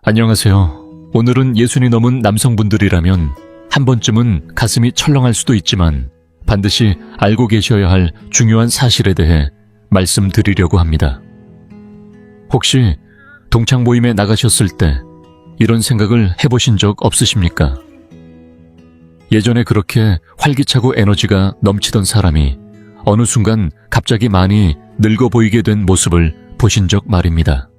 안녕하세요. 오늘은 60이 넘은 남성분들이라면 한 번쯤은 가슴이 철렁할 수도 있지만 반드시 알고 계셔야 할 중요한 사실에 대해 말씀드리려고 합니다. 혹시 동창 모임에 나가셨을 때 이런 생각을 해보신 적 없으십니까? 예전에 그렇게 활기차고 에너지가 넘치던 사람이 어느 순간 갑자기 많이 늙어 보이게 된 모습을 보신 적 말입니다.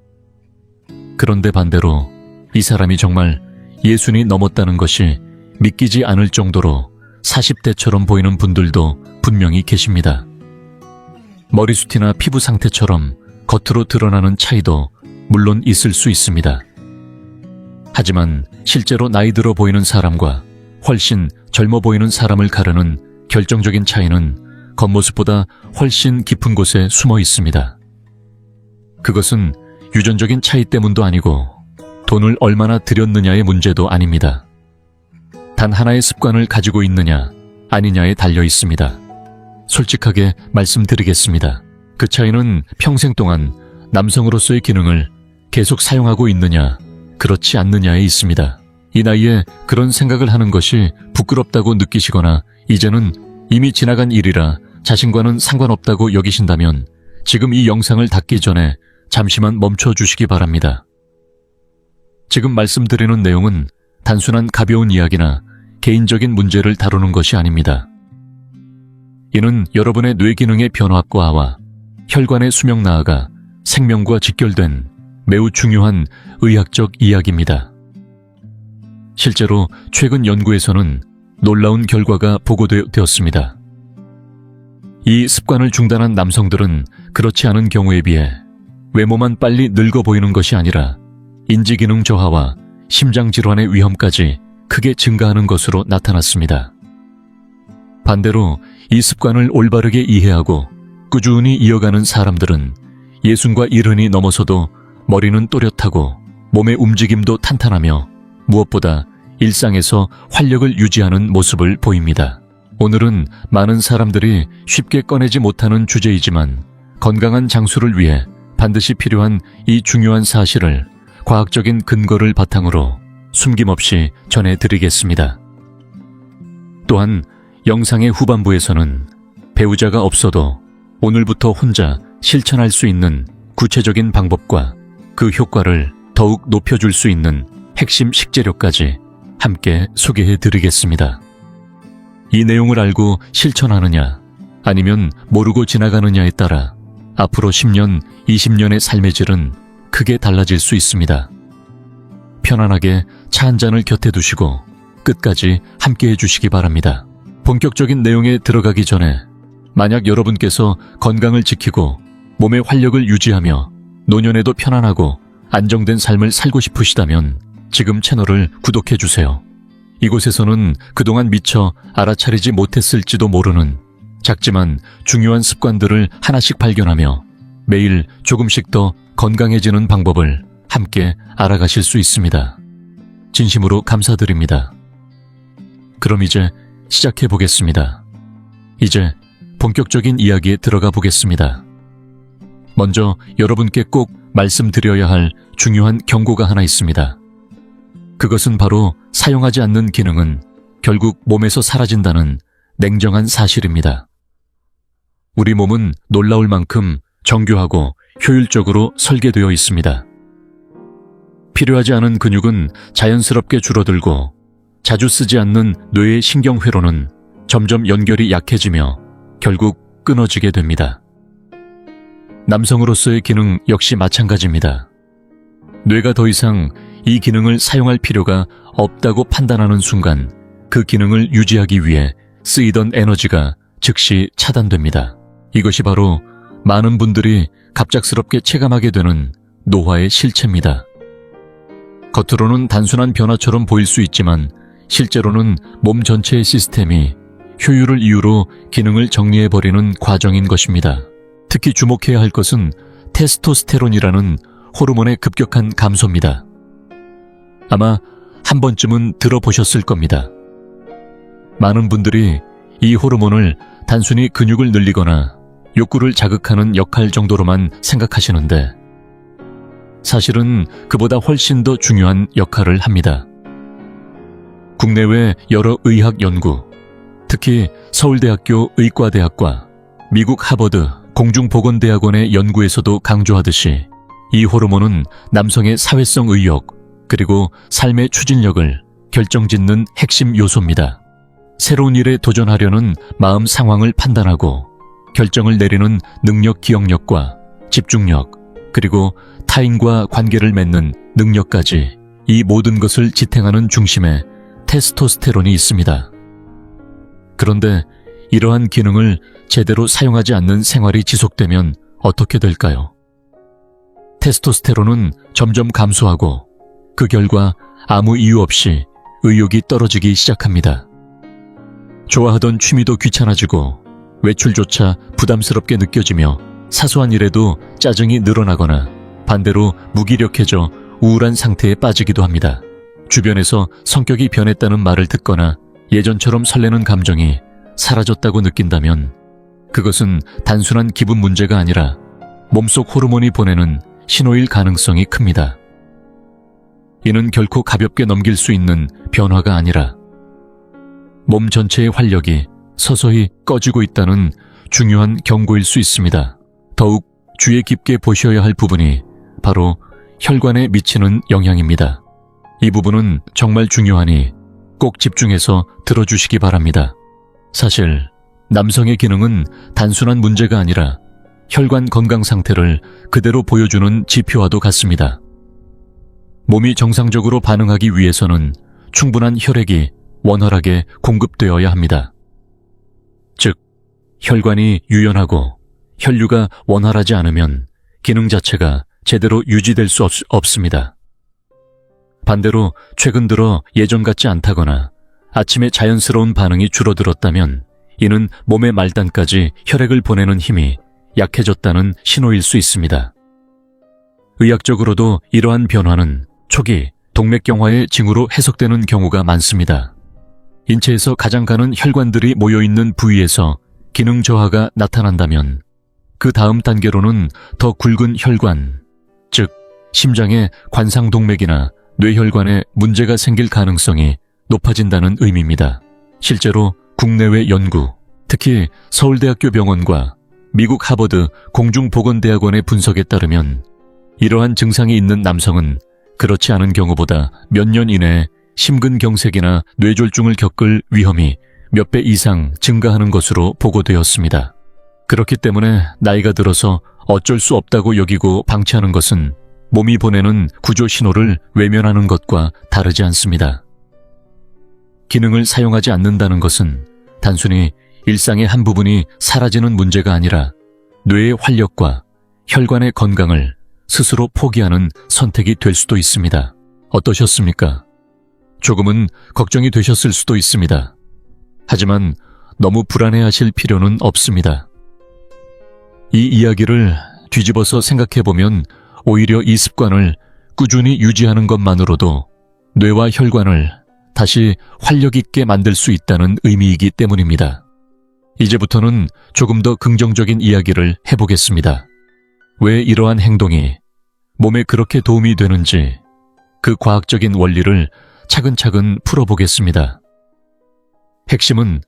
그런데 반대로 이 사람이 정말 60이 넘었다는 것이 믿기지 않을 정도로 40대처럼 보이는 분들도 분명히 계십니다. 머리숱이나 피부 상태처럼 겉으로 드러나는 차이도 물론 있을 수 있습니다. 하지만 실제로 나이 들어 보이는 사람과 훨씬 젊어 보이는 사람을 가르는 결정적인 차이는 겉모습보다 훨씬 깊은 곳에 숨어 있습니다. 그것은 유전적인 차이 때문도 아니고 돈을 얼마나 들였느냐의 문제도 아닙니다. 단 하나의 습관을 가지고 있느냐 아니냐에 달려 있습니다. 솔직하게 말씀드리겠습니다. 그 차이는 평생 동안 남성으로서의 기능을 계속 사용하고 있느냐 그렇지 않느냐에 있습니다. 이 나이에 그런 생각을 하는 것이 부끄럽다고 느끼시거나 이제는 이미 지나간 일이라 자신과는 상관없다고 여기신다면 지금 이 영상을 닫기 전에 잠시만 멈춰주시기 바랍니다. 지금 말씀드리는 내용은 단순한 가벼운 이야기나 개인적인 문제를 다루는 것이 아닙니다. 이는 여러분의 뇌 기능의 변화과와 혈관의 수명 나아가 생명과 직결된 매우 중요한 의학적 이야기입니다. 실제로 최근 연구에서는 놀라운 결과가 보고되었습니다. 이 습관을 중단한 남성들은 그렇지 않은 경우에 비해 외모만 빨리 늙어 보이는 것이 아니라 인지기능 저하와 심장질환의 위험까지 크게 증가하는 것으로 나타났습니다. 반대로 이 습관을 올바르게 이해하고 꾸준히 이어가는 사람들은 60과 70이 넘어서도 머리는 또렷하고 몸의 움직임도 탄탄하며 무엇보다 일상에서 활력을 유지하는 모습을 보입니다. 오늘은 많은 사람들이 쉽게 꺼내지 못하는 주제이지만 건강한 장수를 위해 반드시 필요한 이 중요한 사실을 과학적인 근거를 바탕으로 숨김없이 전해드리겠습니다. 또한 영상의 후반부에서는 배우자가 없어도 오늘부터 혼자 실천할 수 있는 구체적인 방법과 그 효과를 더욱 높여줄 수 있는 핵심 식재료까지 함께 소개해드리겠습니다. 이 내용을 알고 실천하느냐 아니면 모르고 지나가느냐에 따라 앞으로 10년, 20년의 삶의 질은 크게 달라질 수 있습니다. 편안하게 차 한 잔을 곁에 두시고 끝까지 함께 해주시기 바랍니다. 본격적인 내용에 들어가기 전에 만약 여러분께서 건강을 지키고 몸의 활력을 유지하며 노년에도 편안하고 안정된 삶을 살고 싶으시다면 지금 채널을 구독해주세요. 이곳에서는 그동안 미처 알아차리지 못했을지도 모르는 작지만 중요한 습관들을 하나씩 발견하며 매일 조금씩 더 건강해지는 방법을 함께 알아가실 수 있습니다. 진심으로 감사드립니다. 그럼 이제 시작해 보겠습니다. 이제 본격적인 이야기에 들어가 보겠습니다. 먼저 여러분께 꼭 말씀드려야 할 중요한 경고가 하나 있습니다. 그것은 바로 사용하지 않는 기능은 결국 몸에서 사라진다는 냉정한 사실입니다. 우리 몸은 놀라울 만큼 정교하고 효율적으로 설계되어 있습니다. 필요하지 않은 근육은 자연스럽게 줄어들고 자주 쓰지 않는 뇌의 신경회로는 점점 연결이 약해지며 결국 끊어지게 됩니다. 남성으로서의 기능 역시 마찬가지입니다. 뇌가 더 이상 이 기능을 사용할 필요가 없다고 판단하는 순간 그 기능을 유지하기 위해 쓰이던 에너지가 즉시 차단됩니다. 이것이 바로 많은 분들이 갑작스럽게 체감하게 되는 노화의 실체입니다. 겉으로는 단순한 변화처럼 보일 수 있지만 실제로는 몸 전체의 시스템이 효율을 이유로 기능을 정리해버리는 과정인 것입니다. 특히 주목해야 할 것은 테스토스테론이라는 호르몬의 급격한 감소입니다. 아마 한 번쯤은 들어보셨을 겁니다. 많은 분들이 이 호르몬을 단순히 근육을 늘리거나 욕구를 자극하는 역할 정도로만 생각하시는데 사실은 그보다 훨씬 더 중요한 역할을 합니다. 국내외 여러 의학 연구, 특히 서울대학교 의과대학과 미국 하버드 공중보건대학원의 연구에서도 강조하듯이 이 호르몬은 남성의 사회성 의욕 그리고 삶의 추진력을 결정짓는 핵심 요소입니다. 새로운 일에 도전하려는 마음 상황을 판단하고 결정을 내리는 능력 기억력과 집중력 그리고 타인과 관계를 맺는 능력까지 이 모든 것을 지탱하는 중심에 테스토스테론이 있습니다. 그런데 이러한 기능을 제대로 사용하지 않는 생활이 지속되면 어떻게 될까요? 테스토스테론은 점점 감소하고 그 결과 아무 이유 없이 의욕이 떨어지기 시작합니다. 좋아하던 취미도 귀찮아지고 외출조차 부담스럽게 느껴지며 사소한 일에도 짜증이 늘어나거나 반대로 무기력해져 우울한 상태에 빠지기도 합니다. 주변에서 성격이 변했다는 말을 듣거나 예전처럼 설레는 감정이 사라졌다고 느낀다면 그것은 단순한 기분 문제가 아니라 몸속 호르몬이 보내는 신호일 가능성이 큽니다. 이는 결코 가볍게 넘길 수 있는 변화가 아니라 몸 전체의 활력이 서서히 꺼지고 있다는 중요한 경고일 수 있습니다. 더욱 주의 깊게 보셔야 할 부분이 바로 혈관에 미치는 영향입니다. 이 부분은 정말 중요하니 꼭 집중해서 들어주시기 바랍니다. 사실 남성의 기능은 단순한 문제가 아니라 혈관 건강 상태를 그대로 보여주는 지표와도 같습니다. 몸이 정상적으로 반응하기 위해서는 충분한 혈액이 원활하게 공급되어야 합니다. 즉, 혈관이 유연하고 혈류가 원활하지 않으면 기능 자체가 제대로 유지될 수 없습니다. 반대로 최근 들어 예전 같지 않다거나 아침에 자연스러운 반응이 줄어들었다면 이는 몸의 말단까지 혈액을 보내는 힘이 약해졌다는 신호일 수 있습니다. 의학적으로도 이러한 변화는 초기 동맥경화의 징후로 해석되는 경우가 많습니다. 인체에서 가장 가는 혈관들이 모여있는 부위에서 기능 저하가 나타난다면 그 다음 단계로는 더 굵은 혈관, 즉 심장의 관상동맥이나 뇌혈관에 문제가 생길 가능성이 높아진다는 의미입니다. 실제로 국내외 연구, 특히 서울대학교 병원과 미국 하버드 공중보건대학원의 분석에 따르면 이러한 증상이 있는 남성은 그렇지 않은 경우보다 몇 년 이내에 심근경색이나 뇌졸중을 겪을 위험이 몇 배 이상 증가하는 것으로 보고되었습니다. 그렇기 때문에 나이가 들어서 어쩔 수 없다고 여기고 방치하는 것은 몸이 보내는 구조 신호를 외면하는 것과 다르지 않습니다. 기능을 사용하지 않는다는 것은 단순히 일상의 한 부분이 사라지는 문제가 아니라 뇌의 활력과 혈관의 건강을 스스로 포기하는 선택이 될 수도 있습니다. 어떠셨습니까? 조금은 걱정이 되셨을 수도 있습니다. 하지만 너무 불안해하실 필요는 없습니다. 이 이야기를 뒤집어서 생각해보면 오히려 이 습관을 꾸준히 유지하는 것만으로도 뇌와 혈관을 다시 활력 있게 만들 수 있다는 의미이기 때문입니다. 이제부터는 조금 더 긍정적인 이야기를 해보겠습니다. 왜 이러한 행동이 몸에 그렇게 도움이 되는지 그 과학적인 원리를 차근차근 풀어보겠습니다. 핵심은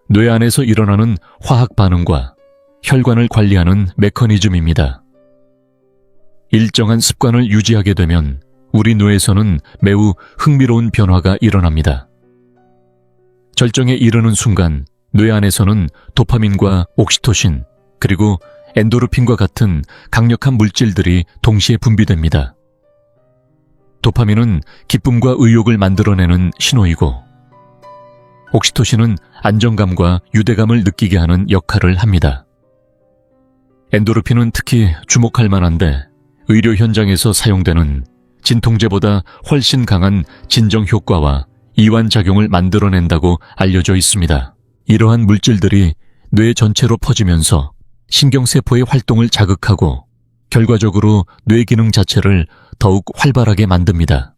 뇌 안에서 일어나는 화학 반응과 혈관을 관리하는 메커니즘입니다. 일정한 습관을 유지하게 되면 우리 뇌에서는 매우 흥미로운 변화가 일어납니다. 절정에 이르는 순간 뇌 안에서는 도파민과 옥시토신 그리고 엔도르핀과 같은 강력한 물질들이 동시에 분비됩니다. 도파민은 기쁨과 의욕을 만들어내는 신호이고 옥시토신은 안정감과 유대감을 느끼게 하는 역할을 합니다. 엔도르핀은 특히 주목할 만한데 의료 현장에서 사용되는 진통제보다 훨씬 강한 진정 효과와 이완 작용을 만들어낸다고 알려져 있습니다. 이러한 물질들이 뇌 전체로 퍼지면서 신경세포의 활동을 자극하고 결과적으로 뇌 기능 자체를 더욱 활발하게 만듭니다.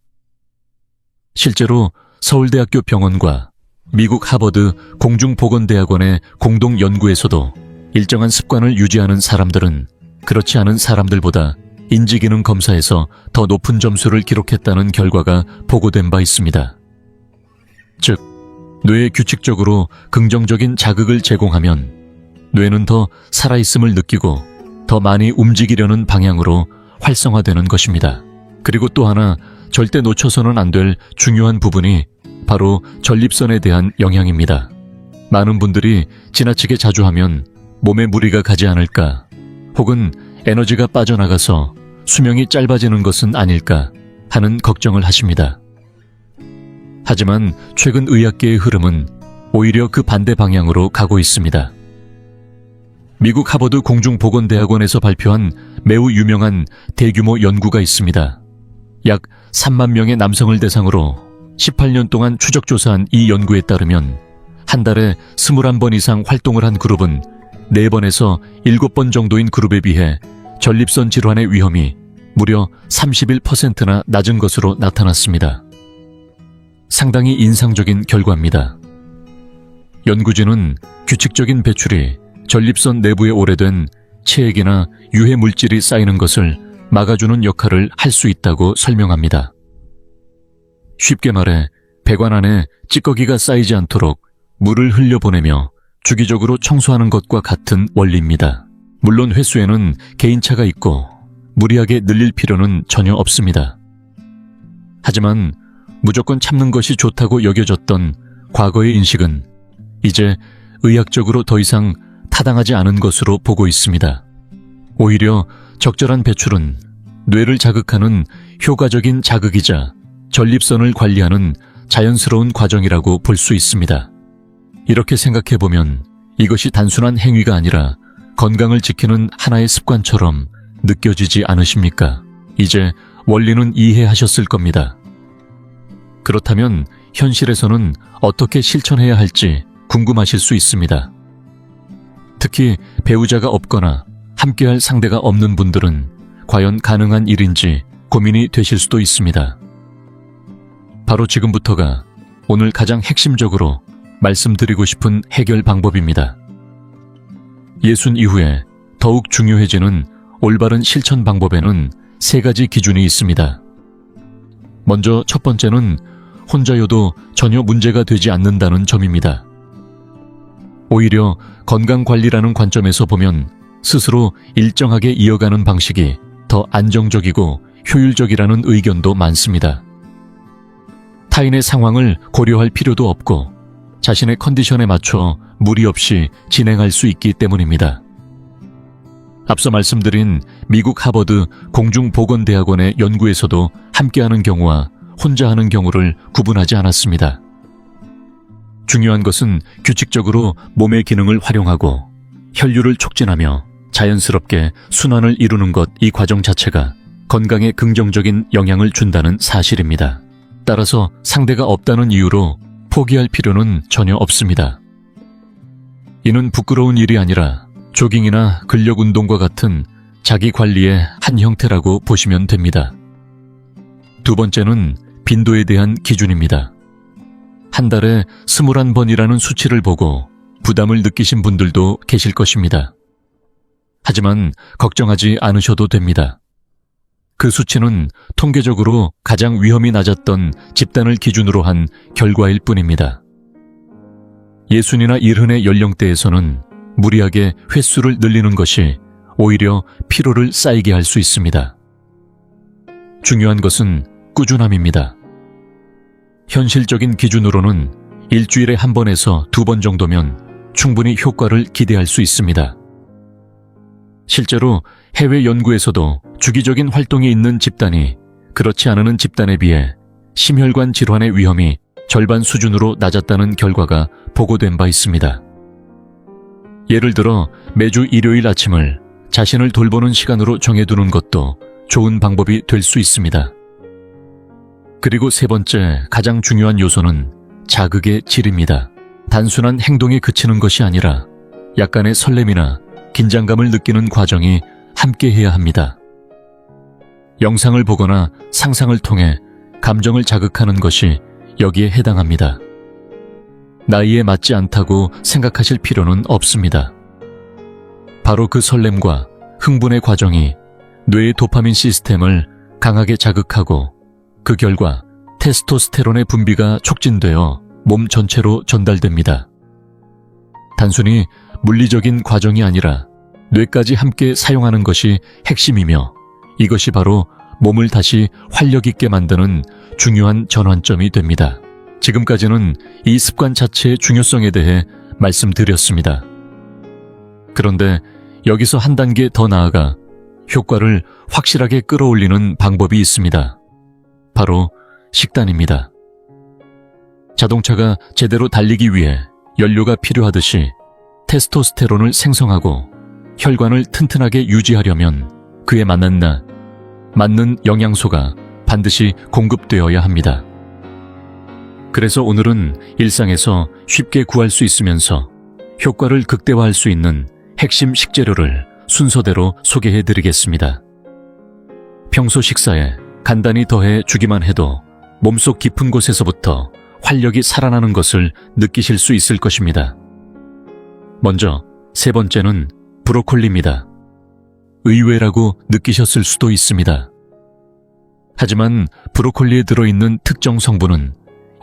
실제로 서울대학교 병원과 미국 하버드 공중보건대학원의 공동 연구에서도 일정한 습관을 유지하는 사람들은 그렇지 않은 사람들보다 인지기능 검사에서 더 높은 점수를 기록했다는 결과가 보고된 바 있습니다. 즉, 뇌에 규칙적으로 긍정적인 자극을 제공하면 뇌는 더 살아있음을 느끼고 더 많이 움직이려는 방향으로 활성화되는 것입니다. 그리고 또 하나 절대 놓쳐서는 안 될 중요한 부분이 바로 전립선에 대한 영향입니다. 많은 분들이 지나치게 자주 하면 몸에 무리가 가지 않을까, 혹은 에너지가 빠져나가서 수명이 짧아지는 것은 아닐까 하는 걱정을 하십니다. 하지만 최근 의학계의 흐름은 오히려 그 반대 방향으로 가고 있습니다. 미국 하버드 공중보건대학원에서 발표한 매우 유명한 대규모 연구가 있습니다. 약 3만 명의 남성을 대상으로 18년 동안 추적조사한 이 연구에 따르면 한 달에 21번 이상 활동을 한 그룹은 4번에서 7번 정도인 그룹에 비해 전립선 질환의 위험이 무려 31%나 낮은 것으로 나타났습니다. 상당히 인상적인 결과입니다. 연구진은 규칙적인 배출이 전립선 내부에 오래된 체액이나 유해 물질이 쌓이는 것을 막아주는 역할을 할 수 있다고 설명합니다. 쉽게 말해 배관 안에 찌꺼기가 쌓이지 않도록 물을 흘려보내며 주기적으로 청소하는 것과 같은 원리입니다. 물론 횟수에는 개인차가 있고 무리하게 늘릴 필요는 전혀 없습니다. 하지만 무조건 참는 것이 좋다고 여겨졌던 과거의 인식은 이제 의학적으로 더 이상 타당하지 않은 것으로 보고 있습니다. 오히려 적절한 배출은 뇌를 자극하는 효과적인 자극이자 전립선을 관리하는 자연스러운 과정이라고 볼 수 있습니다. 이렇게 생각해보면 이것이 단순한 행위가 아니라 건강을 지키는 하나의 습관처럼 느껴지지 않으십니까? 이제 원리는 이해하셨을 겁니다. 그렇다면 현실에서는 어떻게 실천해야 할지 궁금하실 수 있습니다. 특히 배우자가 없거나 함께할 상대가 없는 분들은 과연 가능한 일인지 고민이 되실 수도 있습니다. 바로 지금부터가 오늘 가장 핵심적으로 말씀드리고 싶은 해결 방법입니다. 예순 이후에 더욱 중요해지는 올바른 실천 방법에는 3가지 기준이 있습니다. 먼저 첫 번째는 혼자여도 전혀 문제가 되지 않는다는 점입니다. 오히려 건강관리라는 관점에서 보면 스스로 일정하게 이어가는 방식이 더 안정적이고 효율적이라는 의견도 많습니다. 타인의 상황을 고려할 필요도 없고 자신의 컨디션에 맞춰 무리 없이 진행할 수 있기 때문입니다. 앞서 말씀드린 미국 하버드 공중보건대학원의 연구에서도 함께하는 경우와 혼자 하는 경우를 구분하지 않았습니다. 중요한 것은 규칙적으로 몸의 기능을 활용하고 혈류를 촉진하며 자연스럽게 순환을 이루는 것, 이 과정 자체가 건강에 긍정적인 영향을 준다는 사실입니다. 따라서 상대가 없다는 이유로 포기할 필요는 전혀 없습니다. 이는 부끄러운 일이 아니라 조깅이나 근력 운동과 같은 자기 관리의 한 형태라고 보시면 됩니다. 두 번째는 빈도에 대한 기준입니다. 한 달에 21번이라는 수치를 보고 부담을 느끼신 분들도 계실 것입니다. 하지만 걱정하지 않으셔도 됩니다. 그 수치는 통계적으로 가장 위험이 낮았던 집단을 기준으로 한 결과일 뿐입니다. 60이나 70의 연령대에서는 무리하게 횟수를 늘리는 것이 오히려 피로를 쌓이게 할 수 있습니다. 중요한 것은 꾸준함입니다. 현실적인 기준으로는 일주일에 1번에서 2번 정도면 충분히 효과를 기대할 수 있습니다. 실제로 해외 연구에서도 주기적인 활동이 있는 집단이 그렇지 않은 집단에 비해 심혈관 질환의 위험이 절반 수준으로 낮았다는 결과가 보고된 바 있습니다. 예를 들어 매주 일요일 아침을 자신을 돌보는 시간으로 정해두는 것도 좋은 방법이 될 수 있습니다. 그리고 세 번째, 가장 중요한 요소는 자극의 질입니다. 단순한 행동에 그치는 것이 아니라 약간의 설렘이나 긴장감을 느끼는 과정이 함께해야 합니다. 영상을 보거나 상상을 통해 감정을 자극하는 것이 여기에 해당합니다. 나이에 맞지 않다고 생각하실 필요는 없습니다. 바로 그 설렘과 흥분의 과정이 뇌의 도파민 시스템을 강하게 자극하고 그 결과 테스토스테론의 분비가 촉진되어 몸 전체로 전달됩니다. 단순히 물리적인 과정이 아니라 뇌까지 함께 사용하는 것이 핵심이며 이것이 바로 몸을 다시 활력 있게 만드는 중요한 전환점이 됩니다. 지금까지는 이 습관 자체의 중요성에 대해 말씀드렸습니다. 그런데 여기서 한 단계 더 나아가 효과를 확실하게 끌어올리는 방법이 있습니다. 바로 식단입니다. 자동차가 제대로 달리기 위해 연료가 필요하듯이 테스토스테론을 생성하고 혈관을 튼튼하게 유지하려면 그에 맞는 영양소가 반드시 공급되어야 합니다. 그래서 오늘은 일상에서 쉽게 구할 수 있으면서 효과를 극대화할 수 있는 핵심 식재료를 순서대로 소개해드리겠습니다. 평소 식사에 간단히 더해 주기만 해도 몸속 깊은 곳에서부터 활력이 살아나는 것을 느끼실 수 있을 것입니다. 먼저 세 번째는 브로콜리입니다. 의외라고 느끼셨을 수도 있습니다. 하지만 브로콜리에 들어있는 특정 성분은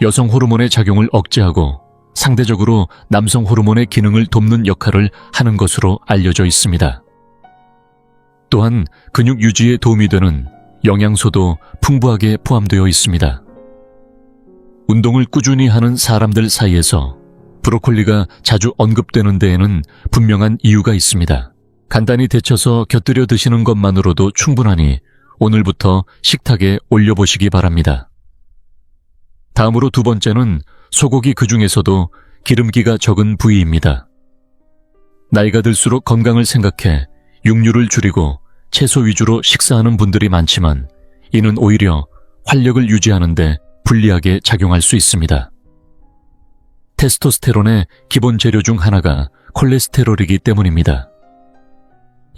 여성 호르몬의 작용을 억제하고 상대적으로 남성 호르몬의 기능을 돕는 역할을 하는 것으로 알려져 있습니다. 또한 근육 유지에 도움이 되는 영양소도 풍부하게 포함되어 있습니다. 운동을 꾸준히 하는 사람들 사이에서 브로콜리가 자주 언급되는 데에는 분명한 이유가 있습니다. 간단히 데쳐서 곁들여 드시는 것만으로도 충분하니 오늘부터 식탁에 올려보시기 바랍니다. 다음으로 두 번째는 소고기 그 중에서도 기름기가 적은 부위입니다. 나이가 들수록 건강을 생각해 육류를 줄이고 채소 위주로 식사하는 분들이 많지만 이는 오히려 활력을 유지하는 데 불리하게 작용할 수 있습니다. 테스토스테론의 기본 재료 중 하나가 콜레스테롤이기 때문입니다.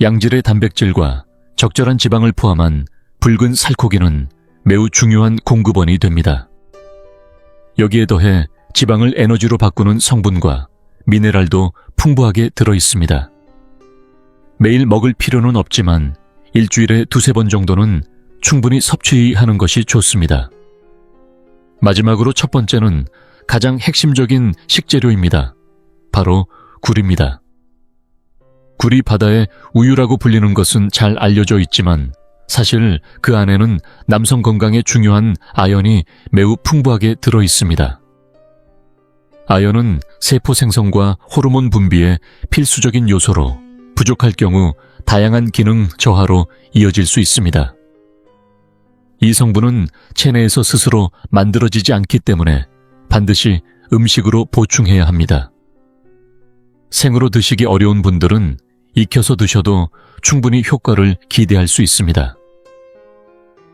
양질의 단백질과 적절한 지방을 포함한 붉은 살코기는 매우 중요한 공급원이 됩니다. 여기에 더해 지방을 에너지로 바꾸는 성분과 미네랄도 풍부하게 들어있습니다. 매일 먹을 필요는 없지만 일주일에 두세 번 정도는 충분히 섭취하는 것이 좋습니다. 마지막으로 첫 번째는 가장 핵심적인 식재료입니다. 바로 굴입니다. 굴이 바다의 우유라고 불리는 것은 잘 알려져 있지만 사실 그 안에는 남성 건강에 중요한 아연이 매우 풍부하게 들어 있습니다. 아연은 세포 생성과 호르몬 분비에 필수적인 요소로 부족할 경우 다양한 기능 저하로 이어질 수 있습니다. 이 성분은 체내에서 스스로 만들어지지 않기 때문에 반드시 음식으로 보충해야 합니다. 생으로 드시기 어려운 분들은 익혀서 드셔도 충분히 효과를 기대할 수 있습니다.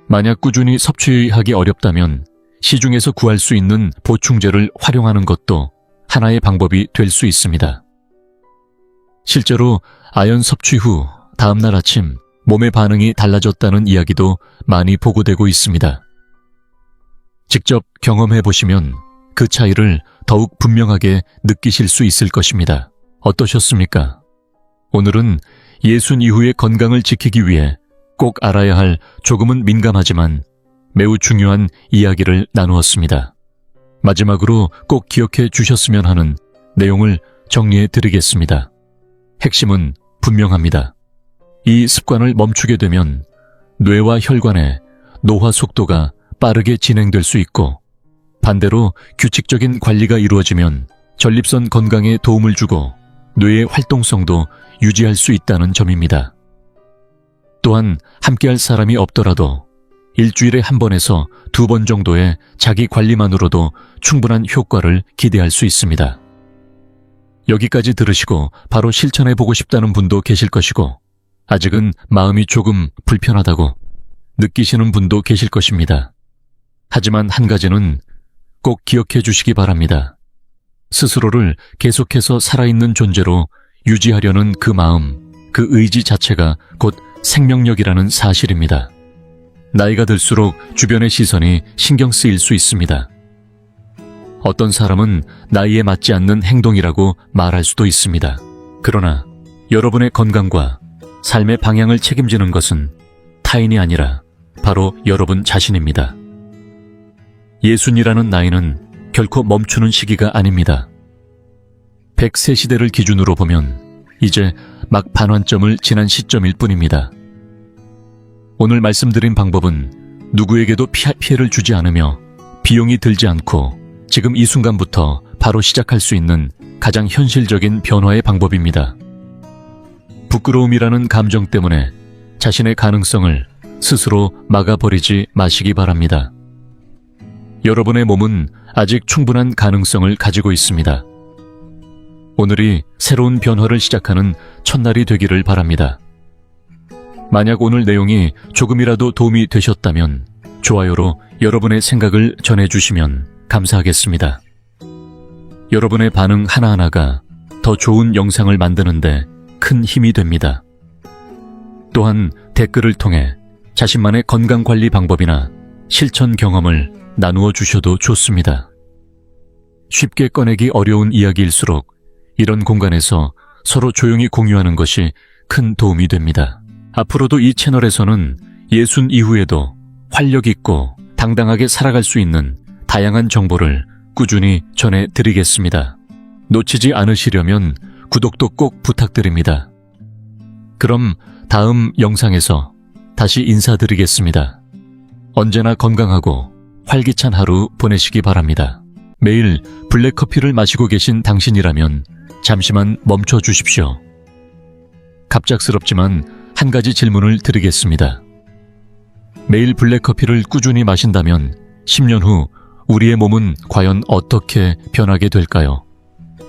만약 꾸준히 섭취하기 어렵다면 시중에서 구할 수 있는 보충제를 활용하는 것도 하나의 방법이 될 수 있습니다. 실제로 아연 섭취 후 다음날 아침 몸의 반응이 달라졌다는 이야기도 많이 보고되고 있습니다. 직접 경험해 보시면 그 차이를 더욱 분명하게 느끼실 수 있을 것입니다. 어떠셨습니까? 오늘은 예순 이후의 건강을 지키기 위해 꼭 알아야 할 조금은 민감하지만 매우 중요한 이야기를 나누었습니다. 마지막으로 꼭 기억해 주셨으면 하는 내용을 정리해 드리겠습니다. 핵심은 분명합니다. 이 습관을 멈추게 되면 뇌와 혈관의 노화 속도가 빠르게 진행될 수 있고 반대로 규칙적인 관리가 이루어지면 전립선 건강에 도움을 주고 뇌의 활동성도 유지할 수 있다는 점입니다. 또한 함께할 사람이 없더라도 일주일에 한 번에서 두 번 정도의 자기 관리만으로도 충분한 효과를 기대할 수 있습니다. 여기까지 들으시고 바로 실천해보고 싶다는 분도 계실 것이고 아직은 마음이 조금 불편하다고 느끼시는 분도 계실 것입니다. 하지만 한 가지는 꼭 기억해 주시기 바랍니다. 스스로를 계속해서 살아있는 존재로 유지하려는 그 마음, 그 의지 자체가 곧 생명력이라는 사실입니다. 나이가 들수록 주변의 시선이 신경 쓰일 수 있습니다. 어떤 사람은 나이에 맞지 않는 행동이라고 말할 수도 있습니다. 그러나 여러분의 건강과 삶의 방향을 책임지는 것은 타인이 아니라 바로 여러분 자신입니다. 예순이라는 나이는 결코 멈추는 시기가 아닙니다. 100세 시대를 기준으로 보면 이제 막 반환점을 지난 시점일 뿐입니다. 오늘 말씀드린 방법은 누구에게도 피해를 주지 않으며 비용이 들지 않고 지금 이 순간부터 바로 시작할 수 있는 가장 현실적인 변화의 방법입니다. 부끄러움이라는 감정 때문에 자신의 가능성을 스스로 막아버리지 마시기 바랍니다. 여러분의 몸은 아직 충분한 가능성을 가지고 있습니다. 오늘이 새로운 변화를 시작하는 첫날이 되기를 바랍니다. 만약 오늘 내용이 조금이라도 도움이 되셨다면 좋아요로 여러분의 생각을 전해주시면 감사하겠습니다. 여러분의 반응 하나하나가 더 좋은 영상을 만드는데 큰 힘이 됩니다. 또한 댓글을 통해 자신만의 건강관리 방법이나 실천 경험을 나누어 주셔도 좋습니다. 쉽게 꺼내기 어려운 이야기일수록 이런 공간에서 서로 조용히 공유하는 것이 큰 도움이 됩니다. 앞으로도 이 채널에서는 예순 이후에도 활력 있고 당당하게 살아갈 수 있는 다양한 정보를 꾸준히 전해드리겠습니다. 놓치지 않으시려면 구독도 꼭 부탁드립니다. 그럼 다음 영상에서 다시 인사드리겠습니다. 언제나 건강하고 활기찬 하루 보내시기 바랍니다. 매일 블랙커피를 마시고 계신 당신이라면 잠시만 멈춰 주십시오. 갑작스럽지만 한 가지 질문을 드리겠습니다. 매일 블랙커피를 꾸준히 마신다면 10년 후 우리의 몸은 과연 어떻게 변하게 될까요?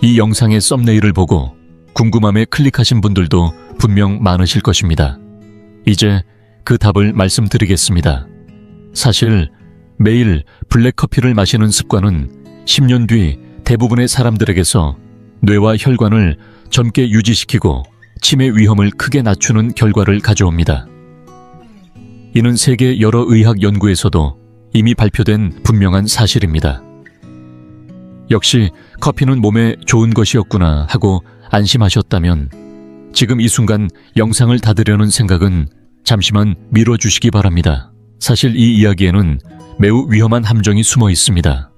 이 영상의 썸네일을 보고 궁금함에 클릭하신 분들도 분명 많으실 것입니다. 이제 그 답을 말씀드리겠습니다. 사실 매일 블랙커피를 마시는 습관은 10년 뒤 대부분의 사람들에게서 뇌와 혈관을 젊게 유지시키고 치매 위험을 크게 낮추는 결과를 가져옵니다. 이는 세계 여러 의학 연구에서도 이미 발표된 분명한 사실입니다. 역시 커피는 몸에 좋은 것이었구나 하고 안심하셨다면 지금 이 순간 영상을 닫으려는 생각은 잠시만 미뤄주시기 바랍니다. 사실 이 이야기에는 매우 위험한 함정이 숨어 있습니다.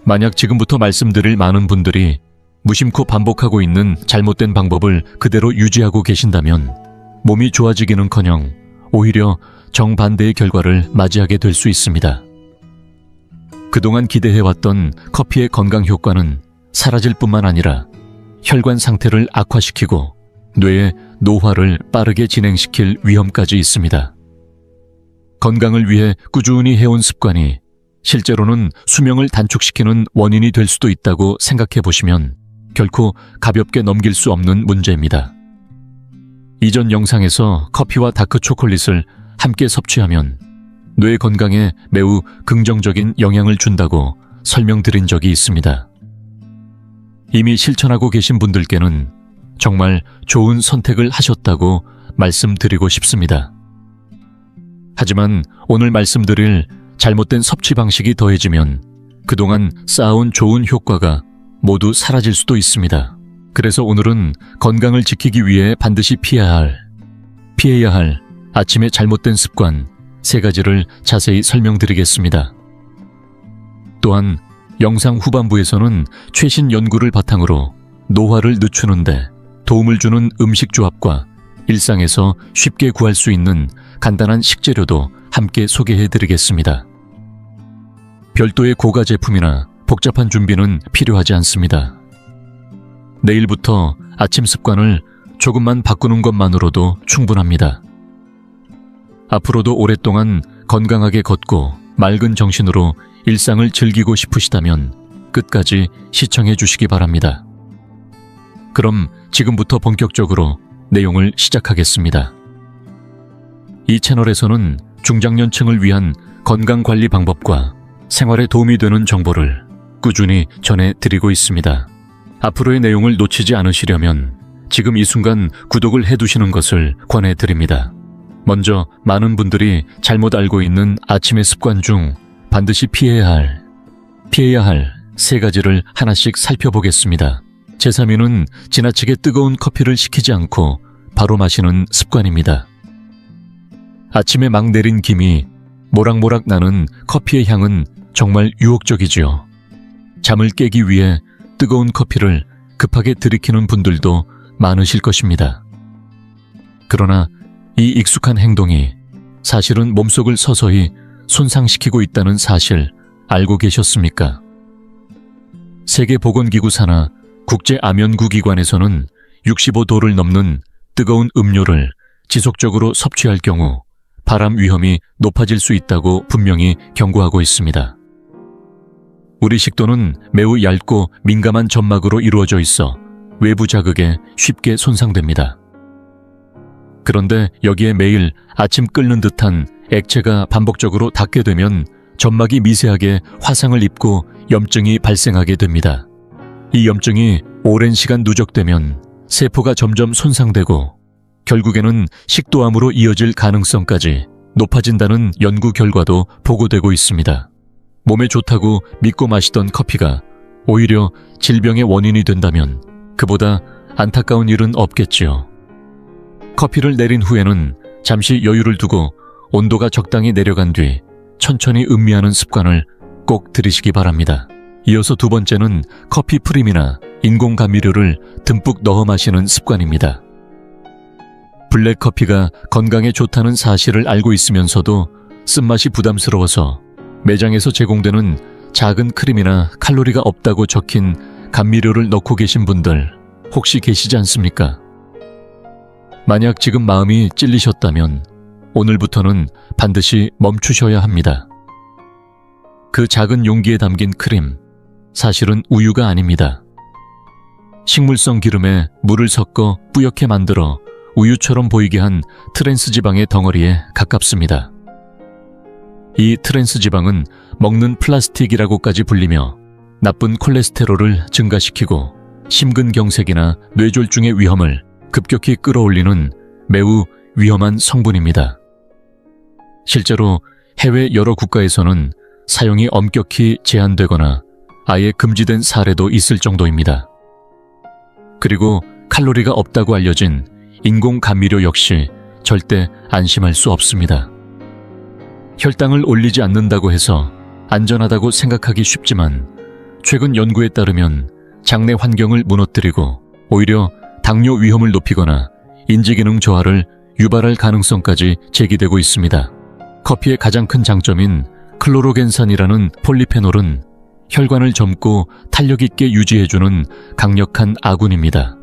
만약 지금부터 말씀드릴 많은 분들이 무심코 반복하고 있는 잘못된 방법을 그대로 유지하고 계신다면 몸이 좋아지기는커녕 오히려 정반대의 결과를 맞이하게 될 수 있습니다. 그동안 기대해왔던 커피의 건강 효과는 사라질 뿐만 아니라 혈관 상태를 악화시키고 뇌의 노화를 빠르게 진행시킬 위험까지 있습니다. 건강을 위해 꾸준히 해온 습관이 실제로는 수명을 단축시키는 원인이 될 수도 있다고 생각해 보시면 결코 가볍게 넘길 수 없는 문제입니다. 이전 영상에서 커피와 다크 초콜릿을 함께 섭취하면 뇌 건강에 매우 긍정적인 영향을 준다고 설명드린 적이 있습니다. 이미 실천하고 계신 분들께는 정말 좋은 선택을 하셨다고 말씀드리고 싶습니다. 하지만 오늘 말씀드릴 잘못된 섭취 방식이 더해지면 그동안 쌓아온 좋은 효과가 모두 사라질 수도 있습니다. 그래서 오늘은 건강을 지키기 위해 반드시 피해야 할 아침의 잘못된 습관 3가지를 자세히 설명드리겠습니다. 또한 영상 후반부에서는 최신 연구를 바탕으로 노화를 늦추는데 도움을 주는 음식 조합과 일상에서 쉽게 구할 수 있는 간단한 식재료도 함께 소개해드리겠습니다. 별도의 고가 제품이나 복잡한 준비는 필요하지 않습니다. 내일부터 아침 습관을 조금만 바꾸는 것만으로도 충분합니다. 앞으로도 오랫동안 건강하게 걷고 맑은 정신으로 일상을 즐기고 싶으시다면 끝까지 시청해 주시기 바랍니다. 그럼 지금부터 본격적으로 내용을 시작하겠습니다. 이 채널에서는 중장년층을 위한 건강관리 방법과 생활에 도움이 되는 정보를 꾸준히 전해드리고 있습니다. 앞으로의 내용을 놓치지 않으시려면 지금 이 순간 구독을 해두시는 것을 권해드립니다. 먼저 많은 분들이 잘못 알고 있는 아침의 습관 중 반드시 피해야 할 3가지를 하나씩 살펴보겠습니다. 제3위는 지나치게 뜨거운 커피를 식히지 않고 바로 마시는 습관입니다. 아침에 막 내린 김이 모락모락 나는 커피의 향은 정말 유혹적이지요. 잠을 깨기 위해 뜨거운 커피를 급하게 들이키는 분들도 많으실 것입니다. 그러나 이 익숙한 행동이 사실은 몸속을 서서히 손상시키고 있다는 사실 알고 계셨습니까? 세계보건기구 산하 국제암연구기관에서는 65도를 넘는 뜨거운 음료를 지속적으로 섭취할 경우 발암 위험이 높아질 수 있다고 분명히 경고하고 있습니다. 우리 식도는 매우 얇고 민감한 점막으로 이루어져 있어 외부 자극에 쉽게 손상됩니다. 그런데 여기에 매일 아침 끓는 듯한 액체가 반복적으로 닿게 되면 점막이 미세하게 화상을 입고 염증이 발생하게 됩니다. 이 염증이 오랜 시간 누적되면 세포가 점점 손상되고 결국에는 식도암으로 이어질 가능성까지 높아진다는 연구 결과도 보고되고 있습니다. 몸에 좋다고 믿고 마시던 커피가 오히려 질병의 원인이 된다면 그보다 안타까운 일은 없겠지요. 커피를 내린 후에는 잠시 여유를 두고 온도가 적당히 내려간 뒤 천천히 음미하는 습관을 꼭 들이시기 바랍니다. 이어서 두 번째는 커피 프림이나 인공 감미료를 듬뿍 넣어 마시는 습관입니다. 블랙커피가 건강에 좋다는 사실을 알고 있으면서도 쓴맛이 부담스러워서 매장에서 제공되는 작은 크림이나 칼로리가 없다고 적힌 감미료를 넣고 계신 분들 혹시 계시지 않습니까? 만약 지금 마음이 찔리셨다면 오늘부터는 반드시 멈추셔야 합니다. 그 작은 용기에 담긴 크림, 사실은 우유가 아닙니다. 식물성 기름에 물을 섞어 뿌옇게 만들어 우유처럼 보이게 한 트랜스 지방의 덩어리에 가깝습니다. 이 트랜스 지방은 먹는 플라스틱이라고까지 불리며 나쁜 콜레스테롤을 증가시키고 심근경색이나 뇌졸중의 위험을 급격히 끌어올리는 매우 위험한 성분입니다. 실제로 해외 여러 국가에서는 사용이 엄격히 제한되거나 아예 금지된 사례도 있을 정도입니다. 그리고 칼로리가 없다고 알려진 인공 감미료 역시 절대 안심할 수 없습니다. 혈당을 올리지 않는다고 해서 안전하다고 생각하기 쉽지만 최근 연구에 따르면 장내 환경을 무너뜨리고 오히려 당뇨 위험을 높이거나 인지기능 저하를 유발할 가능성까지 제기되고 있습니다. 커피의 가장 큰 장점인 클로로겐산이라는 폴리페놀은 혈관을 젊고 탄력 있게 유지해주는 강력한 아군입니다.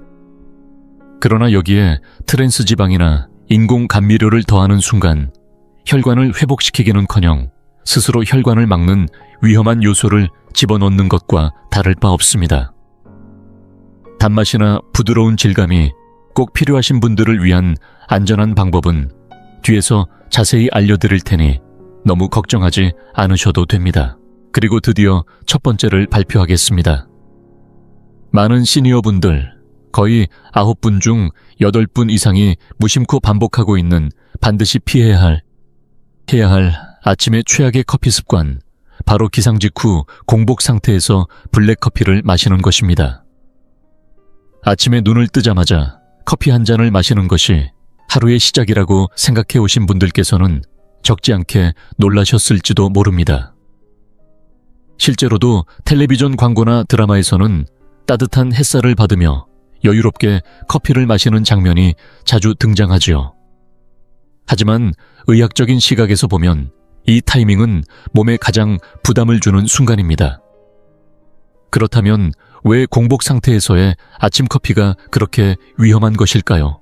그러나 여기에 트랜스 지방이나 인공 감미료를 더하는 순간 혈관을 회복시키기는커녕 스스로 혈관을 막는 위험한 요소를 집어넣는 것과 다를 바 없습니다. 단맛이나 부드러운 질감이 꼭 필요하신 분들을 위한 안전한 방법은 뒤에서 자세히 알려드릴 테니 너무 걱정하지 않으셔도 됩니다. 그리고 드디어 첫 번째를 발표하겠습니다. 많은 시니어분들, 거의 9분 중 8분 이상이 무심코 반복하고 있는 반드시 해야 할 아침의 최악의 커피 습관, 바로 기상 직후 공복 상태에서 블랙커피를 마시는 것입니다. 아침에 눈을 뜨자마자 커피 한 잔을 마시는 것이 하루의 시작이라고 생각해 오신 분들께서는 적지 않게 놀라셨을지도 모릅니다. 실제로도 텔레비전 광고나 드라마에서는 따뜻한 햇살을 받으며 여유롭게 커피를 마시는 장면이 자주 등장하지요. 하지만 의학적인 시각에서 보면 이 타이밍은 몸에 가장 부담을 주는 순간입니다. 그렇다면 왜 공복 상태에서의 아침 커피가 그렇게 위험한 것일까요?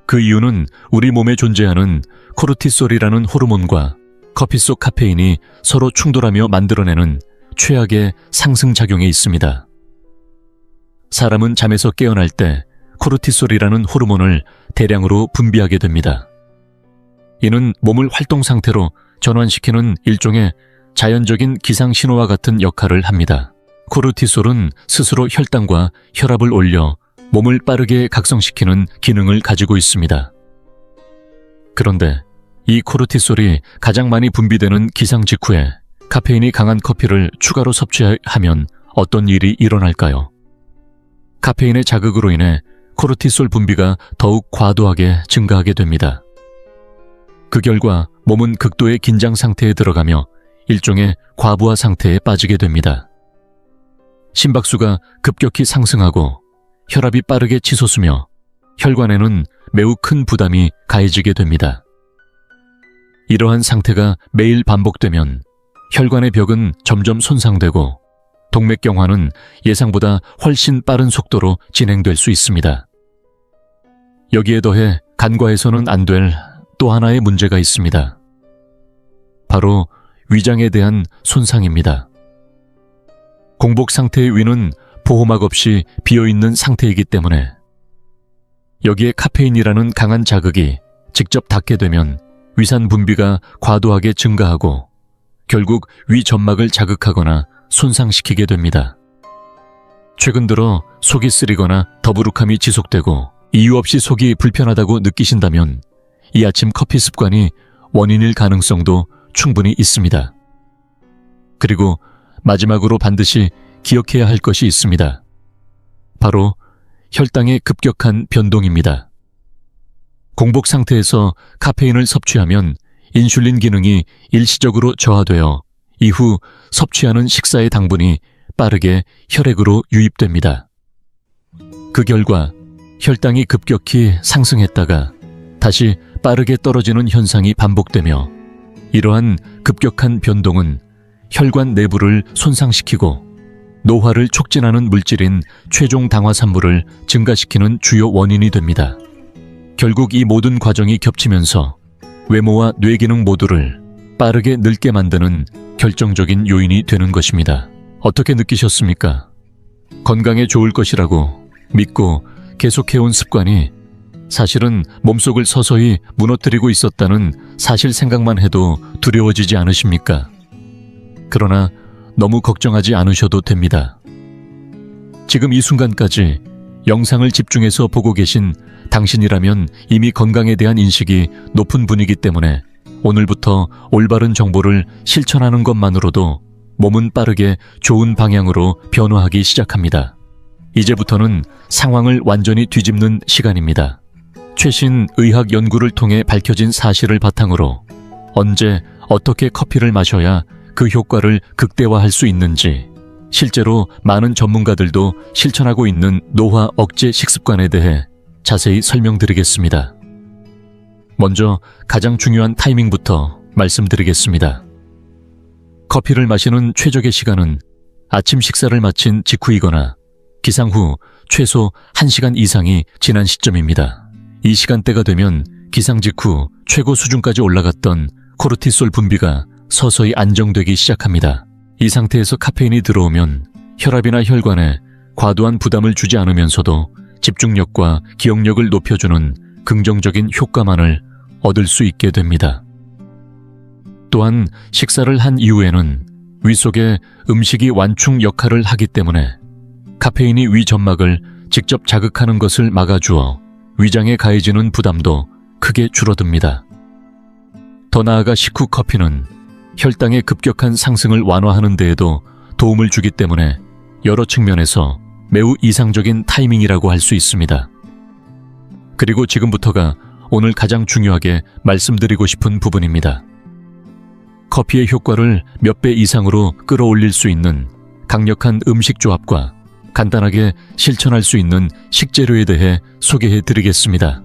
그 이유는 우리 몸에 존재하는 코르티솔이라는 호르몬과 커피 속 카페인이 서로 충돌하며 만들어내는 최악의 상승작용에 있습니다. 사람은 잠에서 깨어날 때 코르티솔이라는 호르몬을 대량으로 분비하게 됩니다. 이는 몸을 활동 상태로 전환시키는 일종의 자연적인 기상 신호와 같은 역할을 합니다. 코르티솔은 스스로 혈당과 혈압을 올려 몸을 빠르게 각성시키는 기능을 가지고 있습니다. 그런데 이 코르티솔이 가장 많이 분비되는 기상 직후에 카페인이 강한 커피를 추가로 섭취하면 어떤 일이 일어날까요? 카페인의 자극으로 인해 코르티솔 분비가 더욱 과도하게 증가하게 됩니다. 그 결과 몸은 극도의 긴장 상태에 들어가며 일종의 과부하 상태에 빠지게 됩니다. 심박수가 급격히 상승하고 혈압이 빠르게 치솟으며 혈관에는 매우 큰 부담이 가해지게 됩니다. 이러한 상태가 매일 반복되면 혈관의 벽은 점점 손상되고 동맥경화는 예상보다 훨씬 빠른 속도로 진행될 수 있습니다. 여기에 더해 간과해서는 안 될 또 하나의 문제가 있습니다. 바로 위장에 대한 손상입니다. 공복 상태의 위는 보호막 없이 비어있는 상태이기 때문에 여기에 카페인이라는 강한 자극이 직접 닿게 되면 위산 분비가 과도하게 증가하고 결국 위 점막을 자극하거나 손상시키게 됩니다. 최근 들어 속이 쓰리거나 더부룩함이 지속되고 이유 없이 속이 불편하다고 느끼신다면 이 아침 커피 습관이 원인일 가능성도 충분히 있습니다. 그리고 마지막으로 반드시 기억해야 할 것이 있습니다. 바로 혈당의 급격한 변동입니다. 공복 상태에서 카페인을 섭취하면 인슐린 기능이 일시적으로 저하되어 이후 섭취하는 식사의 당분이 빠르게 혈액으로 유입됩니다. 그 결과 혈당이 급격히 상승했다가 다시 빠르게 떨어지는 현상이 반복되며 이러한 급격한 변동은 혈관 내부를 손상시키고 노화를 촉진하는 물질인 최종 당화산물을 증가시키는 주요 원인이 됩니다. 결국 이 모든 과정이 겹치면서 외모와 뇌기능 모두를 빠르게 늙게 만드는 결정적인 요인이 되는 것입니다. 어떻게 느끼셨습니까? 건강에 좋을 것이라고 믿고 계속해온 습관이 사실은 몸속을 서서히 무너뜨리고 있었다는 사실 생각만 해도 두려워지지 않으십니까? 그러나 너무 걱정하지 않으셔도 됩니다. 지금 이 순간까지 영상을 집중해서 보고 계신 당신이라면 이미 건강에 대한 인식이 높은 분이기 때문에 오늘부터 올바른 정보를 실천하는 것만으로도 몸은 빠르게 좋은 방향으로 변화하기 시작합니다. 이제부터는 상황을 완전히 뒤집는 시간입니다. 최신 의학 연구를 통해 밝혀진 사실을 바탕으로 언제 어떻게 커피를 마셔야 그 효과를 극대화할 수 있는지, 실제로 많은 전문가들도 실천하고 있는 노화 억제 식습관에 대해 자세히 설명드리겠습니다. 먼저 가장 중요한 타이밍부터 말씀드리겠습니다. 커피를 마시는 최적의 시간은 아침 식사를 마친 직후이거나 기상 후 최소 1시간 이상이 지난 시점입니다. 이 시간대가 되면 기상 직후 최고 수준까지 올라갔던 코르티솔 분비가 서서히 안정되기 시작합니다. 이 상태에서 카페인이 들어오면 혈압이나 혈관에 과도한 부담을 주지 않으면서도 집중력과 기억력을 높여주는 긍정적인 효과만을 얻을 수 있게 됩니다. 또한 식사를 한 이후에는 위 속에 음식이 완충 역할을 하기 때문에 카페인이 위 점막을 직접 자극하는 것을 막아주어 위장에 가해지는 부담도 크게 줄어듭니다. 더 나아가 식후 커피는 혈당의 급격한 상승을 완화하는 데에도 도움을 주기 때문에 여러 측면에서 매우 이상적인 타이밍이라고 할 수 있습니다. 그리고 지금부터가 오늘 가장 중요하게 말씀드리고 싶은 부분입니다. 커피의 효과를 몇 배 이상으로 끌어올릴 수 있는 강력한 음식 조합과 간단하게 실천할 수 있는 식재료에 대해 소개해 드리겠습니다.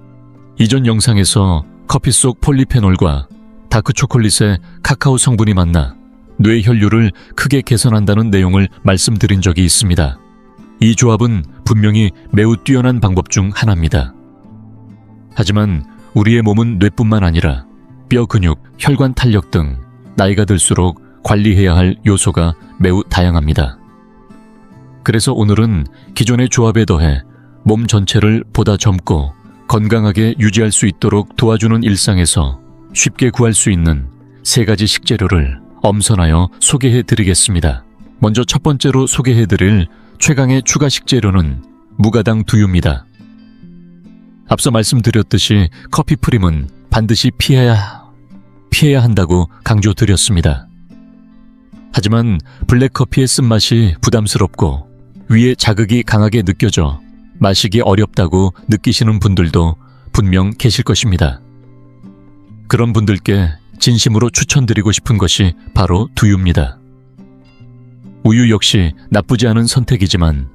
이전 영상에서 커피 속 폴리페놀과 다크 초콜릿의 카카오 성분이 만나 뇌 혈류를 크게 개선한다는 내용을 말씀드린 적이 있습니다. 이 조합은 분명히 매우 뛰어난 방법 중 하나입니다. 하지만 우리의 몸은 뇌뿐만 아니라 뼈 근육, 혈관 탄력 등 나이가 들수록 관리해야 할 요소가 매우 다양합니다. 그래서 오늘은 기존의 조합에 더해 몸 전체를 보다 젊고 건강하게 유지할 수 있도록 도와주는 일상에서 쉽게 구할 수 있는 3가지 식재료를 엄선하여 소개해 드리겠습니다. 먼저 첫 번째로 소개해 드릴 최강의 추가 식재료는 무가당 두유입니다. 앞서 말씀드렸듯이 커피 프림은 반드시 피해야 한다고 강조드렸습니다. 하지만 블랙커피의 쓴맛이 부담스럽고 위에 자극이 강하게 느껴져 마시기 어렵다고 느끼시는 분들도 분명 계실 것입니다. 그런 분들께 진심으로 추천드리고 싶은 것이 바로 두유입니다. 우유 역시 나쁘지 않은 선택이지만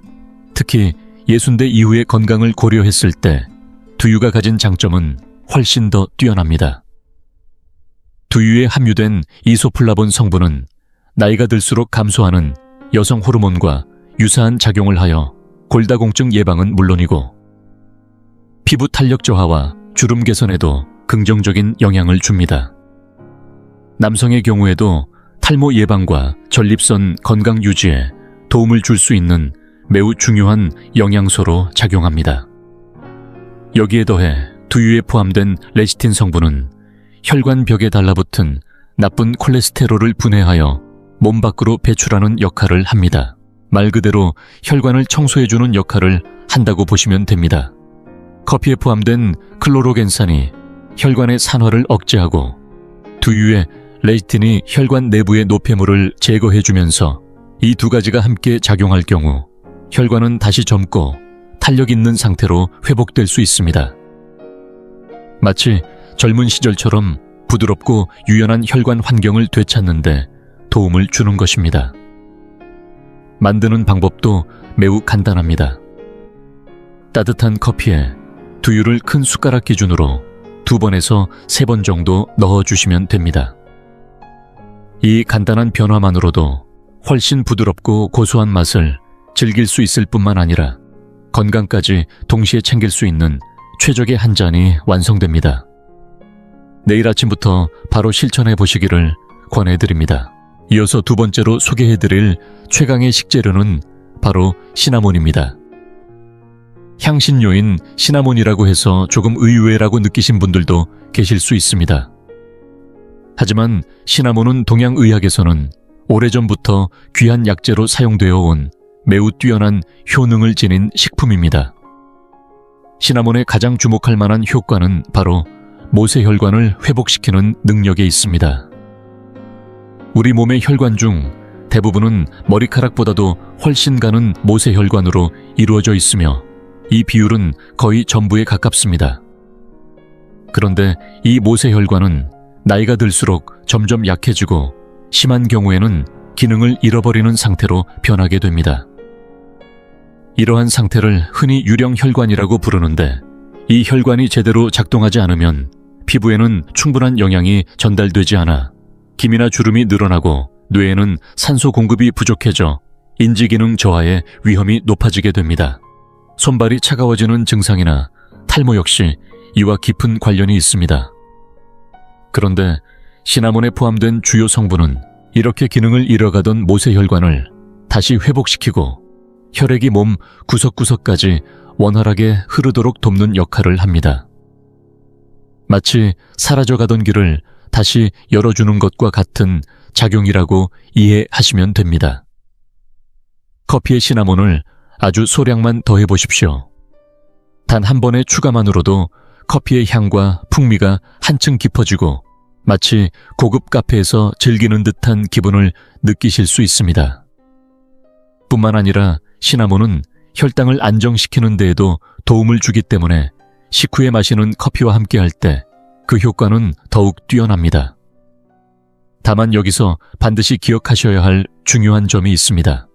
특히 60대 이후의 건강을 고려했을 때 두유가 가진 장점은 훨씬 더 뛰어납니다. 두유에 함유된 이소플라본 성분은 나이가 들수록 감소하는 여성 호르몬과 유사한 작용을 하여 골다공증 예방은 물론이고 피부 탄력 저하와 주름 개선에도 긍정적인 영향을 줍니다. 남성의 경우에도 탈모 예방과 전립선 건강 유지에 도움을 줄 수 있는 매우 중요한 영양소로 작용합니다. 여기에 더해 두유에 포함된 레시틴 성분은 혈관벽에 달라붙은 나쁜 콜레스테롤을 분해하여 몸 밖으로 배출하는 역할을 합니다. 말 그대로 혈관을 청소해주는 역할을 한다고 보시면 됩니다. 커피에 포함된 클로로겐산이 혈관의 산화를 억제하고 두유의 레시틴이 혈관 내부의 노폐물을 제거해주면서 이 두 가지가 함께 작용할 경우 혈관은 다시 젊고 탄력 있는 상태로 회복될 수 있습니다. 마치 젊은 시절처럼 부드럽고 유연한 혈관 환경을 되찾는 데 도움을 주는 것입니다. 만드는 방법도 매우 간단합니다. 따뜻한 커피에 두유를 큰 숟가락 기준으로 2번에서 3번 정도 넣어주시면 됩니다. 이 간단한 변화만으로도 훨씬 부드럽고 고소한 맛을 즐길 수 있을 뿐만 아니라 건강까지 동시에 챙길 수 있는 최적의 한 잔이 완성됩니다. 내일 아침부터 바로 실천해 보시기를 권해드립니다. 이어서 두 번째로 소개해드릴 최강의 식재료는 바로 시나몬입니다. 향신료인 시나몬이라고 해서 조금 의외라고 느끼신 분들도 계실 수 있습니다. 하지만 시나몬은 동양의학에서는 오래전부터 귀한 약재로 사용되어 온 매우 뛰어난 효능을 지닌 식품입니다. 시나몬의 가장 주목할 만한 효과는 바로 모세혈관을 회복시키는 능력에 있습니다. 우리 몸의 혈관 중 대부분은 머리카락보다도 훨씬 가는 모세혈관으로 이루어져 있으며 이 비율은 거의 전부에 가깝습니다. 그런데 이 모세혈관은 나이가 들수록 점점 약해지고 심한 경우에는 기능을 잃어버리는 상태로 변하게 됩니다. 이러한 상태를 흔히 유령혈관이라고 부르는데 이 혈관이 제대로 작동하지 않으면 피부에는 충분한 영양이 전달되지 않아 기미나 주름이 늘어나고 뇌에는 산소 공급이 부족해져 인지기능 저하의 위험이 높아지게 됩니다. 손발이 차가워지는 증상이나 탈모 역시 이와 깊은 관련이 있습니다. 그런데 시나몬에 포함된 주요 성분은 이렇게 기능을 잃어가던 모세혈관을 다시 회복시키고 혈액이 몸 구석구석까지 원활하게 흐르도록 돕는 역할을 합니다. 마치 사라져가던 길을 다시 열어주는 것과 같은 작용이라고 이해하시면 됩니다. 커피에 시나몬을 아주 소량만 더해보십시오. 단 한 번의 추가만으로도 커피의 향과 풍미가 한층 깊어지고 마치 고급 카페에서 즐기는 듯한 기분을 느끼실 수 있습니다. 뿐만 아니라 시나몬은 혈당을 안정시키는 데에도 도움을 주기 때문에 식후에 마시는 커피와 함께 할 때 그 효과는 더욱 뛰어납니다. 다만 여기서 반드시 기억하셔야 할 중요한 점이 있습니다.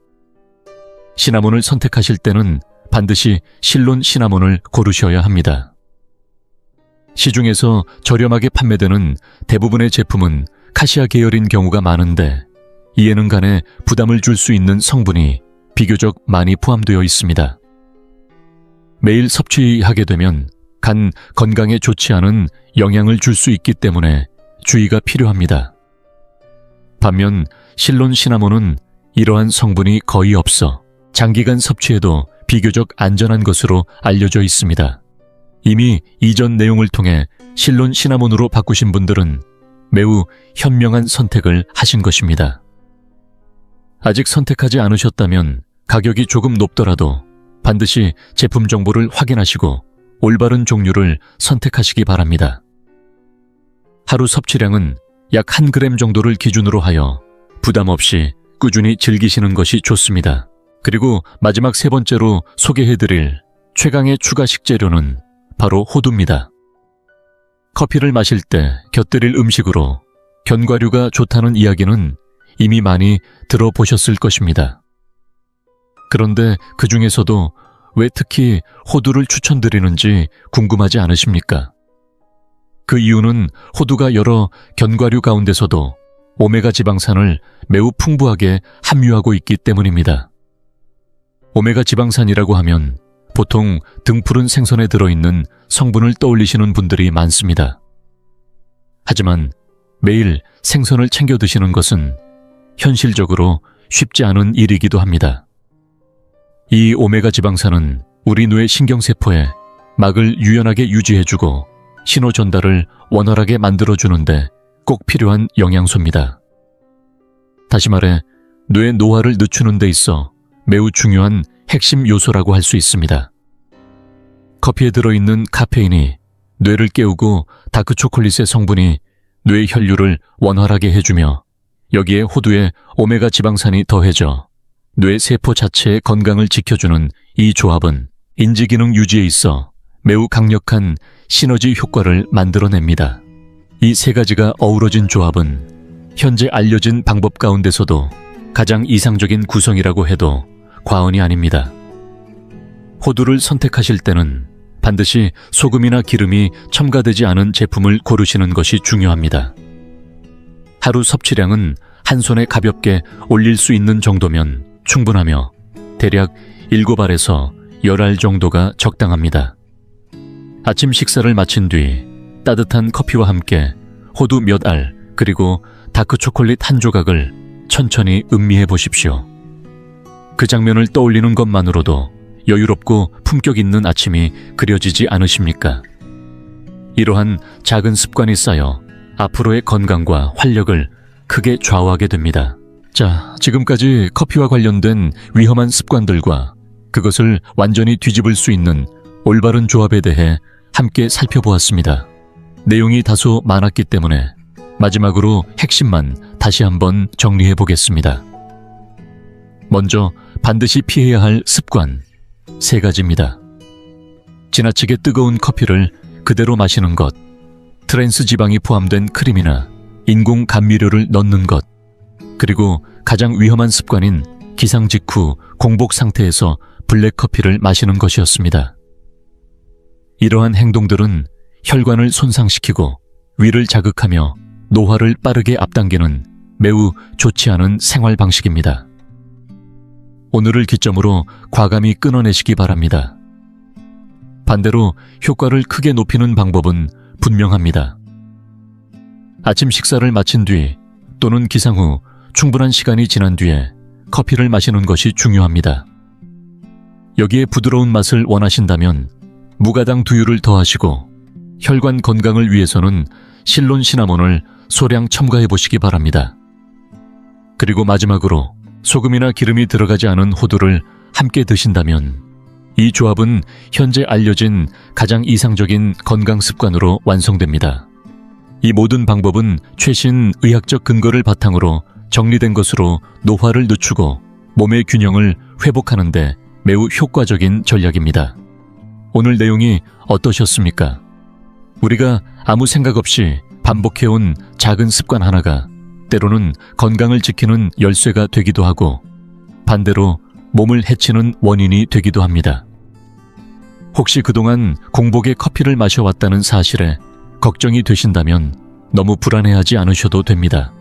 시나몬을 선택하실 때는 반드시 실론 시나몬을 고르셔야 합니다. 시중에서 저렴하게 판매되는 대부분의 제품은 카시아 계열인 경우가 많은데 이에는 간에 부담을 줄 수 있는 성분이 비교적 많이 포함되어 있습니다. 매일 섭취하게 되면 간 건강에 좋지 않은 영향을 줄 수 있기 때문에 주의가 필요합니다. 반면 실론 시나몬은 이러한 성분이 거의 없어 장기간 섭취해도 비교적 안전한 것으로 알려져 있습니다. 이미 이전 내용을 통해 실론 시나몬으로 바꾸신 분들은 매우 현명한 선택을 하신 것입니다. 아직 선택하지 않으셨다면 가격이 조금 높더라도 반드시 제품 정보를 확인하시고 올바른 종류를 선택하시기 바랍니다. 하루 섭취량은 약 1g 정도를 기준으로 하여 부담 없이 꾸준히 즐기시는 것이 좋습니다. 그리고 마지막 세 번째로 소개해드릴 최강의 추가 식재료는 바로 호두입니다. 커피를 마실 때 곁들일 음식으로 견과류가 좋다는 이야기는 이미 많이 들어보셨을 것입니다. 그런데 그 중에서도 왜 특히 호두를 추천드리는지 궁금하지 않으십니까? 그 이유는 호두가 여러 견과류 가운데서도 오메가 지방산을 매우 풍부하게 함유하고 있기 때문입니다. 오메가 지방산이라고 하면 보통 등푸른 생선에 들어있는 성분을 떠올리시는 분들이 많습니다. 하지만 매일 생선을 챙겨 드시는 것은 현실적으로 쉽지 않은 일이기도 합니다. 이 오메가 지방산은 우리 뇌 신경세포에 막을 유연하게 유지해주고 신호 전달을 원활하게 만들어주는데 꼭 필요한 영양소입니다. 다시 말해 뇌 노화를 늦추는 데 있어 매우 중요한 핵심 요소라고 할 수 있습니다. 커피에 들어있는 카페인이 뇌를 깨우고 다크초콜릿의 성분이 뇌 혈류를 원활하게 해주며 여기에 호두에 오메가 지방산이 더해져 뇌 세포 자체의 건강을 지켜주는 이 조합은 인지기능 유지에 있어 매우 강력한 시너지 효과를 만들어냅니다. 이 세 가지가 어우러진 조합은 현재 알려진 방법 가운데서도 가장 이상적인 구성이라고 해도 과언이 아닙니다. 호두를 선택하실 때는 반드시 소금이나 기름이 첨가되지 않은 제품을 고르시는 것이 중요합니다. 하루 섭취량은 한 손에 가볍게 올릴 수 있는 정도면 충분하며 대략 7알에서 10알 정도가 적당합니다. 아침 식사를 마친 뒤 따뜻한 커피와 함께 호두 몇 알 그리고 다크초콜릿 한 조각을 천천히 음미해 보십시오. 그 장면을 떠올리는 것만으로도 여유롭고 품격 있는 아침이 그려지지 않으십니까? 이러한 작은 습관이 쌓여 앞으로의 건강과 활력을 크게 좌우하게 됩니다. 자, 지금까지 커피와 관련된 위험한 습관들과 그것을 완전히 뒤집을 수 있는 올바른 조합에 대해 함께 살펴보았습니다. 내용이 다소 많았기 때문에 마지막으로 핵심만 다시 한번 정리해 보겠습니다. 먼저 반드시 피해야 할 습관 3가지입니다. 지나치게 뜨거운 커피를 그대로 마시는 것, 트랜스 지방이 포함된 크림이나 인공 감미료를 넣는 것, 그리고 가장 위험한 습관인 기상 직후 공복 상태에서 블랙커피를 마시는 것이었습니다. 이러한 행동들은 혈관을 손상시키고 위를 자극하며 노화를 빠르게 앞당기는 매우 좋지 않은 생활 방식입니다. 오늘을 기점으로 과감히 끊어내시기 바랍니다. 반대로 효과를 크게 높이는 방법은 분명합니다. 아침 식사를 마친 뒤 또는 기상 후 충분한 시간이 지난 뒤에 커피를 마시는 것이 중요합니다. 여기에 부드러운 맛을 원하신다면 무가당 두유를 더하시고 혈관 건강을 위해서는 실론 시나몬을 소량 첨가해 보시기 바랍니다. 그리고 마지막으로 소금이나 기름이 들어가지 않은 호두를 함께 드신다면 이 조합은 현재 알려진 가장 이상적인 건강 습관으로 완성됩니다. 이 모든 방법은 최신 의학적 근거를 바탕으로 정리된 것으로 노화를 늦추고 몸의 균형을 회복하는 데 매우 효과적인 전략입니다. 오늘 내용이 어떠셨습니까? 우리가 아무 생각 없이 반복해온 작은 습관 하나가 때로는 건강을 지키는 열쇠가 되기도 하고 반대로 몸을 해치는 원인이 되기도 합니다. 혹시 그동안 공복에 커피를 마셔왔다는 사실에 걱정이 되신다면 너무 불안해하지 않으셔도 됩니다.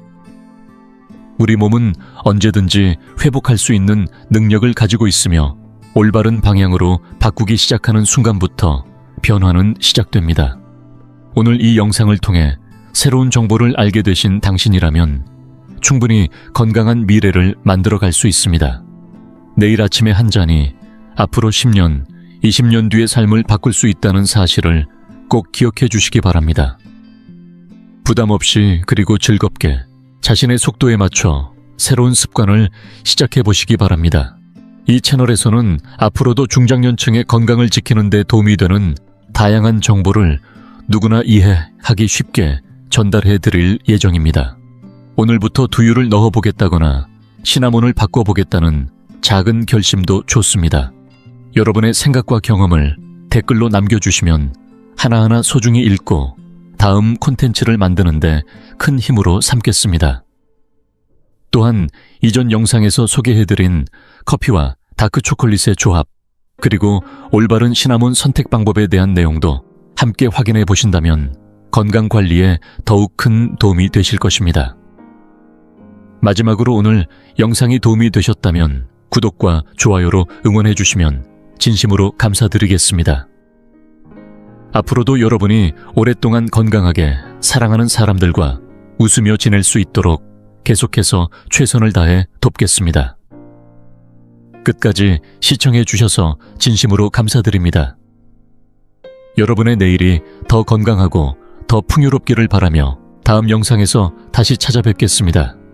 우리 몸은 언제든지 회복할 수 있는 능력을 가지고 있으며 올바른 방향으로 바꾸기 시작하는 순간부터 변화는 시작됩니다. 오늘 이 영상을 통해 새로운 정보를 알게 되신 당신이라면 충분히 건강한 미래를 만들어갈 수 있습니다. 내일 아침에 한 잔이 앞으로 10년, 20년 뒤의 삶을 바꿀 수 있다는 사실을 꼭 기억해 주시기 바랍니다. 부담 없이 그리고 즐겁게 자신의 속도에 맞춰 새로운 습관을 시작해 보시기 바랍니다. 이 채널에서는 앞으로도 중장년층의 건강을 지키는 데 도움이 되는 다양한 정보를 누구나 이해하기 쉽게 전달해 드릴 예정입니다. 오늘부터 두유를 넣어보겠다거나 시나몬을 바꿔보겠다는 작은 결심도 좋습니다. 여러분의 생각과 경험을 댓글로 남겨주시면 하나하나 소중히 읽고 다음 콘텐츠를 만드는데 큰 힘으로 삼겠습니다. 또한 이전 영상에서 소개해드린 커피와 다크 초콜릿의 조합, 그리고 올바른 시나몬 선택 방법에 대한 내용도 함께 확인해 보신다면 건강 관리에 더욱 큰 도움이 되실 것입니다. 마지막으로 오늘 영상이 도움이 되셨다면 구독과 좋아요로 응원해 주시면 진심으로 감사드리겠습니다. 앞으로도 여러분이 오랫동안 건강하게 사랑하는 사람들과 웃으며 지낼 수 있도록 계속해서 최선을 다해 돕겠습니다. 끝까지 시청해 주셔서 진심으로 감사드립니다. 여러분의 내일이 더 건강하고 더 풍요롭기를 바라며 다음 영상에서 다시 찾아뵙겠습니다.